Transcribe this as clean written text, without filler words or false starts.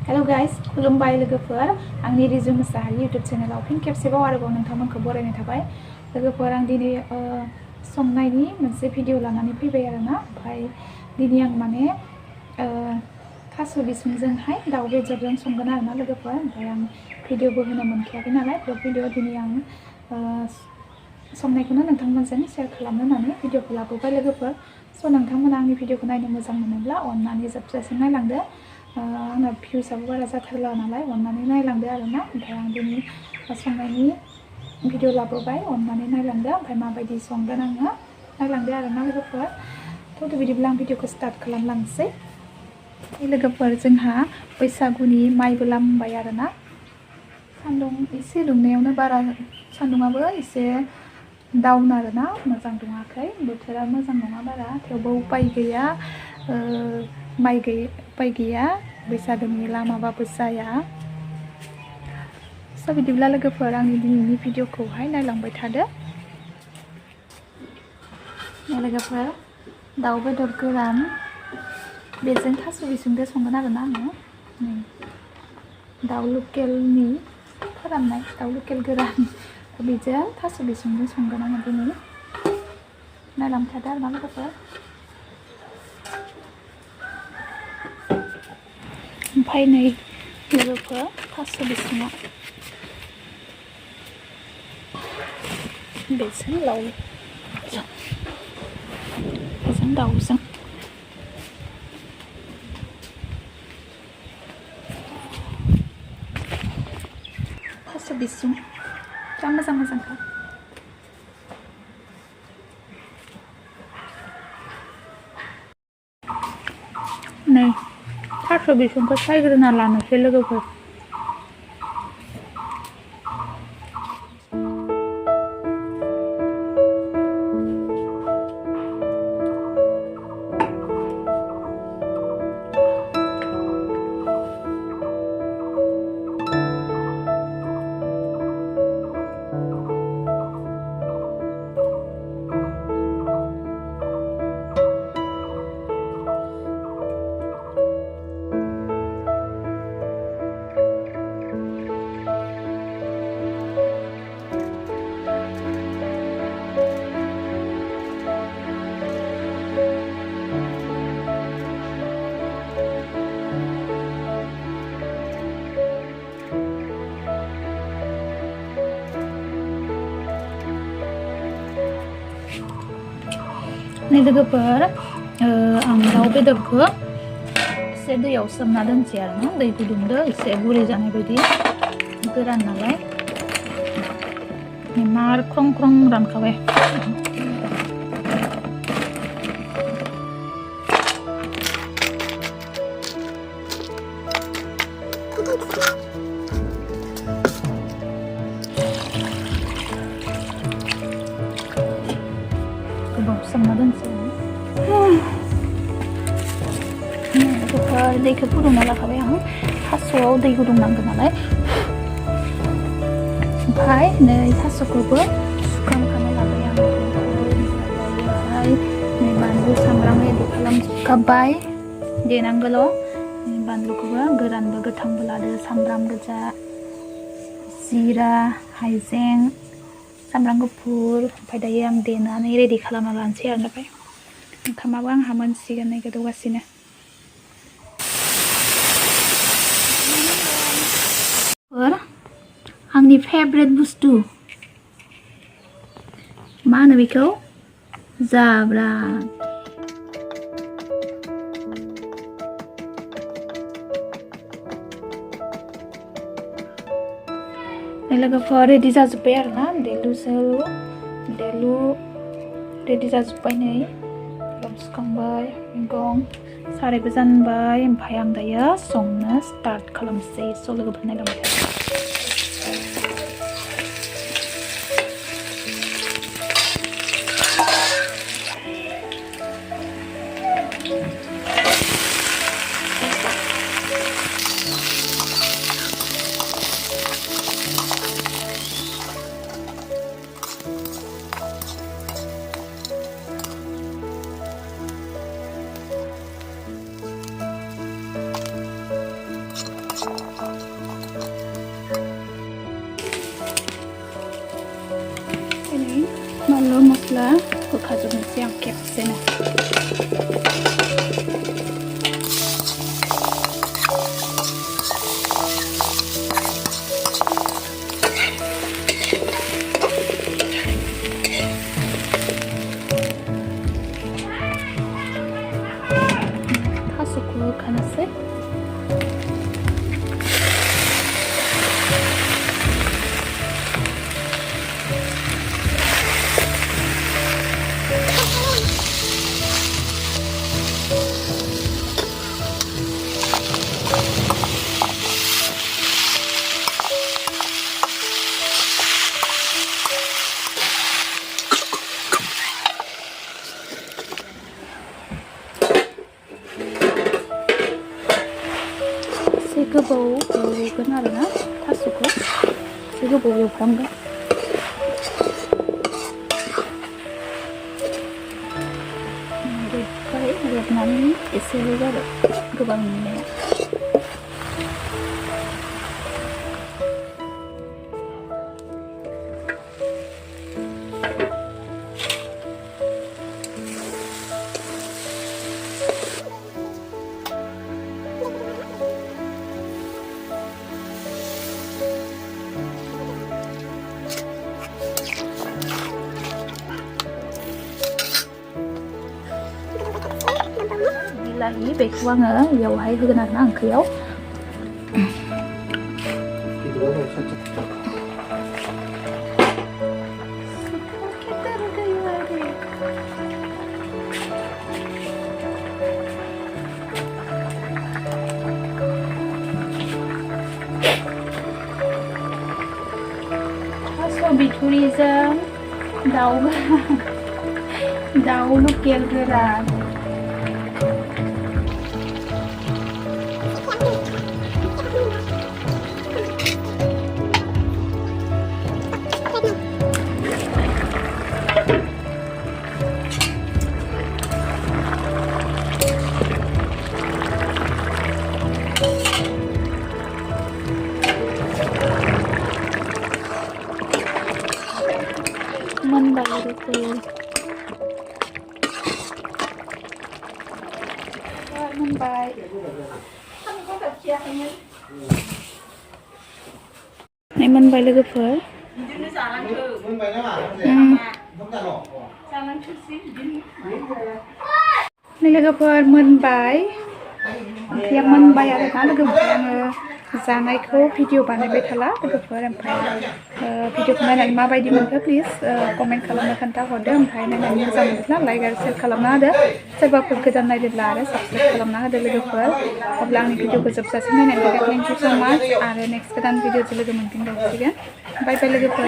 Hello guys, खुलुमबाय लोगोफोर आंनि रिजु मोसाहारि YouTube चेनेलाव फिन खेबसेबाव आरोबाव नोंथांमोनखौ बरायनाय थाबाय लोगोफोर आं दिनै संनायनि मोनसे भिडिअ लानानै फैबाय आरोना ओमफ्राय दिनै आं माने थास' बिसंजोंहाय दाउ बेदरजों संगोन आरोना लोगोफोर ओमफ्राय आं भिडिअबो होनो मोनखायाखै नालाय ब्लग भिडिअ दिनै आं संनायखौनो नोंथांमोनजों शेयार खालामनो होननानै भिडिअखौ लाबोबाय लोगोफोर स' नोंथांमोना आंनि भिडिअखौ नायनो मोजां मोनोब्ला अननानै जोबजासिम नायलांदो आंना भिउसआबो बारा जाथारला नालाय अननानै नायलांदो आरोना ओमफ्राय आं दिनै संनायनि भिडिअ लाबोबाय अननानै नायलांदो ओमफ्राय माबायदि संगोन आङो नायलांदो आरोना लोगोफोर थ' बिदिब्ला आं भिडिअखौ स्टार्ट खालामलांसै लोगोफोर जोंहा बैसागुनि माइबो लामबाय आरोना सान्दुं एसे दुंनायावनो बारा सान्दुंआबो एसे डाउन आरोना मोजां दुङाखै बोथोरा मोजां नङा बारा थेवबो उपाय गैया उपाय गैया बैसागुनि लामाबाबो जाया स' बिदिब्ला लोगोफोर आंनि दिनैनि भिडिअखौहाय नायलांबाय थादो लोगोफोर दाउ बेदर गोरान बेजों थास' बिसंजों संगोन आरोना आङो दाउ लकेलनि फोराननाय दाउ लकेल गोरान बेजों थास' बिसंजों संगोन आङो दिनै नायलांबाय थादो आरोना लोगोफोर ओमफ्राय नै लोगोफोर थास' बिसङा बेजों दाउजों थास' बिसं जा मोजांखा नै थास' बिसंखौ सायग्रोना लानोसै लोगोफोर नै लोगोफोर आं दाउ बेदरखौ एसे दैयाव सोमना दोनसै आरोना दै गुदुंदो एसे गुरै जानाय बायदि गोरान नालाय मार ख्रं ख्रं रानखाबाय गोबाव सोमना दोनसै दैखौ फुदुंना लाखाबाय आं थास'आव दै गुदुं नांगौ नालाय ओमफ्राय नै थास'खौबो सुखांखाना लाबाय आं ओमफ्राय नै बानलु सामब्राम रेडि खालामजोबखाबाय देनांगौल' बानलुखौबो गोरानबो गोथांबो लादो सामब्राम गोजा जिरा हाइजें सामब्राम गुफुर ओमफ्राय दायो आं देनानै रेडि खालामना लानोसै आरो ओमफ्राय ओंखामाबो आंहा मोनसिगोन नै गोदौगासिनो आंनि फेभरेट बुस्थु मा होनो बेखौ जाब्रां लोगोफोर रेडि जाजोब्बाय आरोना देलु रेडि जाजोब्बाय नै सुखांबाय मैगं सारायबो जानबाय ओमफ्राय आं दायो संनो स्टार्ट खालामसै स' लोगोफोर नायलांबाय थादो मस्ला होखाजोबनोसै आं खेबसेनो थास'खौ होखानोसै एसे गोबाव एवगोन आरोना थास'खौ एसे गोबाव एवफ्रामगोन रेबनानै एसेल' जाबाय गोबां नुनाया बिलाहि बेखौ आङो बेयावहाय होगोन आरोना ओंख्रियाव थास' बिथुरिजों दाउ लकेल गोरान मोनबाय बेखौ मोनबाय मोनबाय लोगोफोर लोगोफोर मोनबाय ओंख्रिया मोनबाय आरोना लोगोफोर आङो जानायखौ भिडिअ बानायबाय थाला लोगोफोर ओमफ्राय भिडिअखौ नायनानै माबायदि मोनखो प्लिज कमेन्ट खालामनो खोन्थाहरदो ओमफ्राय नायनानै मोजां मोनोब्ला लाइक आरो शेयार खालामना होदो सोरबाफोर गोदान नायदोंब्ला आरो साबसक्राइब खालामना होदो लोगोफोर अब्ला आंनि भिडिअखौ जोबजासिम नायनायनि थाखाय थेंक इउ स' माच आरो नेक्स्ट गोदान भिडिअजों लोगो मोनफिनबावसिगोन बाय बाय लोगोफोर